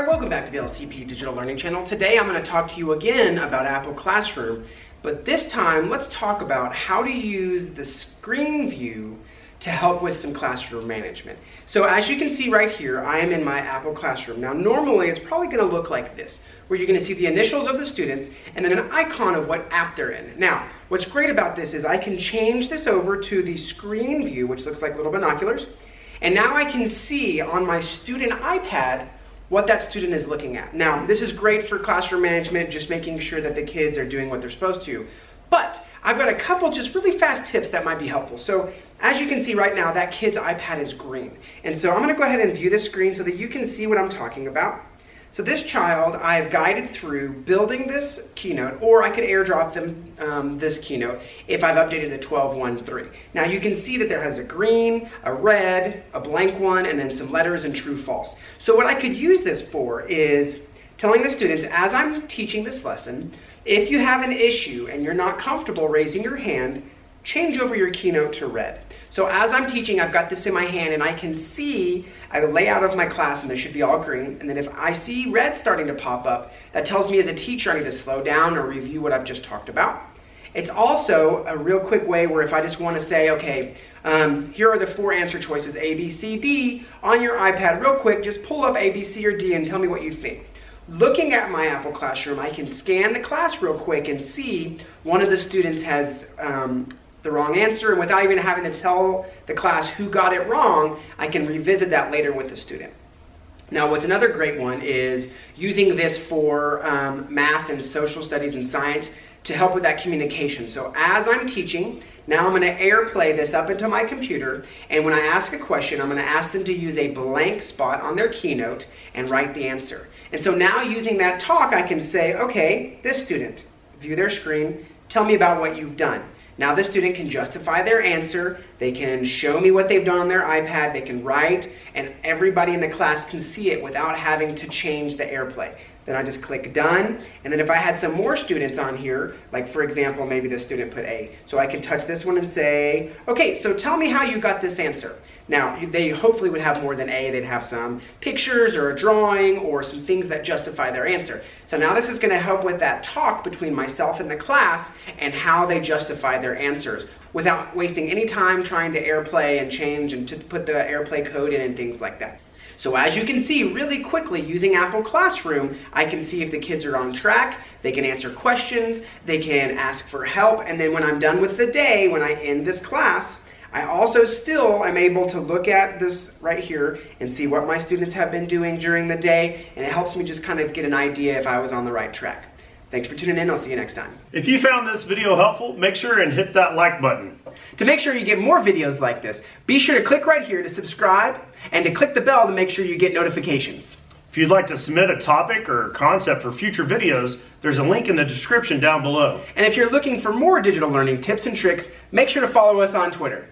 welcome back to the LCP Digital Learning Channel. Today I'm going to talk to you again about Apple Classroom, but this time let's talk about how to use the screen view to help with some classroom management. So as you can see right here, I am in my Apple Classroom. Now normally it's probably going to look like this, where you're going to see the initials of the students and then an icon of what app they're in. Now, what's great about this is I can change this over to the screen view, which looks like little binoculars, and now I can see on my student iPad what that student is looking at. Now, this is great for classroom management, just making sure that the kids are doing what they're supposed to. But I've got a couple just really fast tips that might be helpful. So as you can see right now, that kid's iPad is green. And so I'm gonna go ahead and view the screen so that you can see what I'm talking about. So this child, I've guided through building this keynote, or I could airdrop them this keynote if I've updated the 12.1.3. Now you can see that there has a green, a red, a blank one, and then some letters and true, false. So what I could use this for is telling the students, as I'm teaching this lesson, if you have an issue and you're not comfortable raising your hand, change over your keynote to red. So as I'm teaching, I've got this in my hand and I can see a layout of my class and they should be all green. And then if I see red starting to pop up, that tells me as a teacher I need to slow down or review what I've just talked about. It's also a real quick way where if I just want to say, okay, here are the 4 answer choices, A, B, C, D, on your iPad real quick, just pull up A, B, C, or D and tell me what you think. Looking at my Apple Classroom, I can scan the class real quick and see one of the students has the wrong answer, and without even having to tell the class who got it wrong, I can revisit that later with the student. Now, what's another great one is using this for math and social studies and science to help with that communication. So as I'm teaching, now I'm going to AirPlay this up into my computer, and when I ask a question, I'm going to ask them to use a blank spot on their keynote and write the answer. And so now using that talk, I can say, okay, this student, view their screen, tell me about what you've done. Now the student can justify their answer, they can show me what they've done on their iPad, they can write, and everybody in the class can see it without having to change the AirPlay. Then I just click done, and then if I had some more students on here, like for example, maybe the student put A, so I can touch this one and say, okay, so tell me how you got this answer. Now, they hopefully would have more than A, they'd have some pictures or a drawing or some things that justify their answer. So now this is going to help with that talk between myself and the class and how they justify their answers without wasting any time trying to AirPlay and change and to put the AirPlay code in and things like that. So as you can see, really quickly using Apple Classroom, I can see if the kids are on track, they can answer questions, they can ask for help, and then when I'm done with the day, when I end this class, I also still am able to look at this right here and see what my students have been doing during the day, and it helps me just kind of get an idea if I was on the right track. Thanks for tuning in. I'll see you next time. If you found this video helpful, make sure and hit that like button. To make sure you get more videos like this, be sure to click right here to subscribe and to click the bell to make sure you get notifications. If you'd like to submit a topic or concept for future videos, there's a link in the description down below. And if you're looking for more digital learning tips and tricks, make sure to follow us on Twitter.